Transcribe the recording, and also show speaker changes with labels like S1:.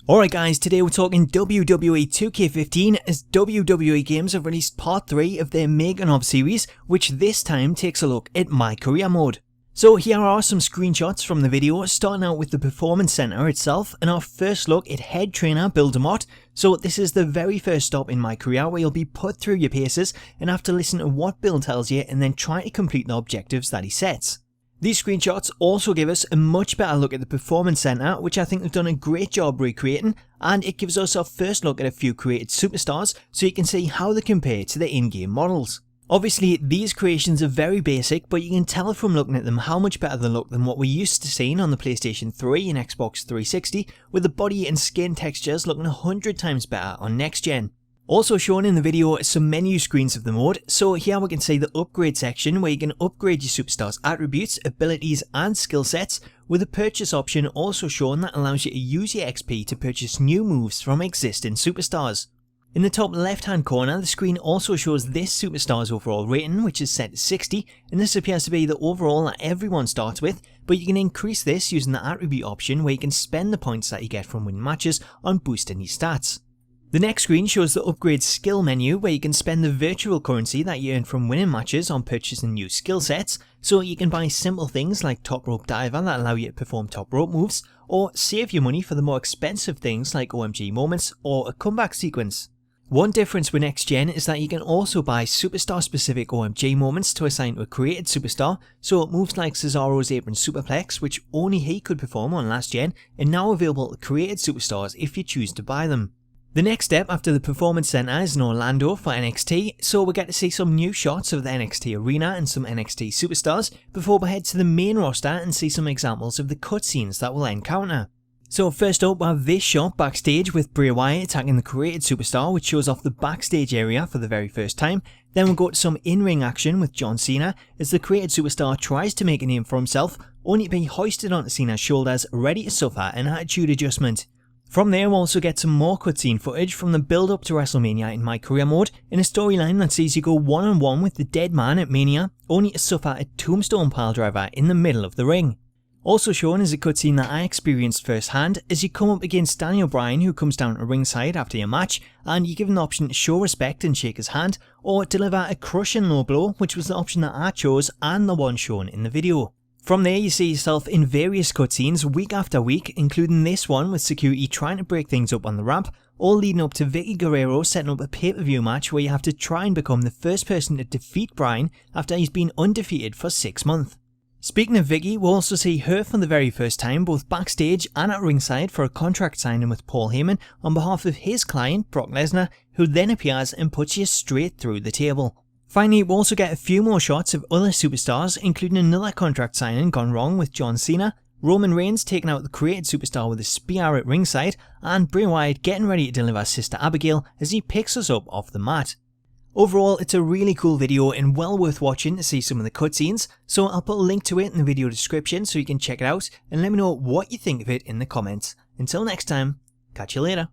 S1: Alright guys, today we're talking WWE 2K15 as WWE Games have released part 3 of their Making of series, which this time takes a look at MyCareer mode. So here are some screenshots from the video, starting out with the Performance Center itself and our first look at head trainer Bill Demott. So this is the very first stop in MyCareer where you'll be put through your paces and have to listen to what Bill tells you and then try to complete the objectives that he sets. These screenshots also give us a much better look at the Performance Center, which I think they've done a great job recreating, and it gives us our first look at a few created superstars so you can see how they compare to the in-game models. Obviously these creations are very basic, but you can tell from looking at them how much better they look than what we're used to seeing on the PlayStation 3 and Xbox 360, with the body and skin textures looking 100 times better on next gen. Also shown in the video are some menu screens of the mode, so here we can see the upgrade section where you can upgrade your superstar's attributes, abilities and skill sets, with a purchase option also shown that allows you to use your XP to purchase new moves from existing superstars. In the top left hand corner the screen also shows this superstar's overall rating, which is set to 60, and this appears to be the overall that everyone starts with, but you can increase this using the attribute option where you can spend the points that you get from winning matches on boosting your stats. The next screen shows the upgrade skill menu where you can spend the virtual currency that you earn from winning matches on purchasing new skill sets, so you can buy simple things like top rope diver that allow you to perform top rope moves, or save your money for the more expensive things like OMG moments or a comeback sequence. One difference with next gen is that you can also buy superstar specific OMG moments to assign to a created superstar, so moves like Cesaro's apron superplex, which only he could perform on last gen, are now available to created superstars if you choose to buy them. The next step after the Performance Center is in Orlando for NXT, so we get to see some new shots of the NXT arena and some NXT superstars before we head to the main roster and see some examples of the cutscenes that we'll encounter. So first up we have this shot backstage with Bray Wyatt attacking the created superstar, which shows off the backstage area for the very first time. Then we'll go to some in-ring action with John Cena as the created superstar tries to make a name for himself, only to be hoisted onto Cena's shoulders, ready to suffer an attitude adjustment. From there we'll also get some more cutscene footage from the build up to WrestleMania in MyCareer mode, in a storyline that sees you go one-on-one with the dead man at Mania, only to suffer a tombstone piledriver in the middle of the ring. Also shown is a cutscene that I experienced firsthand as you come up against Daniel Bryan, who comes down to ringside after your match, and you're given the option to show respect and shake his hand, or deliver a crushing low blow, which was the option that I chose and the one shown in the video. From there you see yourself in various cutscenes week after week, including this one with security trying to break things up on the ramp, all leading up to Vickie Guerrero setting up a pay-per-view match where you have to try and become the first person to defeat Bryan after he's been undefeated for 6 months. Speaking of Vickie, we'll also see her for the very first time both backstage and at ringside for a contract signing with Paul Heyman on behalf of his client Brock Lesnar, who then appears and puts you straight through the table. Finally, we'll also get a few more shots of other superstars, including another contract signing gone wrong with John Cena, Roman Reigns taking out the created superstar with a spear at ringside, and Bray Wyatt getting ready to deliver Sister Abigail as he picks us up off the mat. Overall, it's a really cool video and well worth watching to see some of the cutscenes, so I'll put a link to it in the video description so you can check it out and let me know what you think of it in the comments. Until next time, catch you later.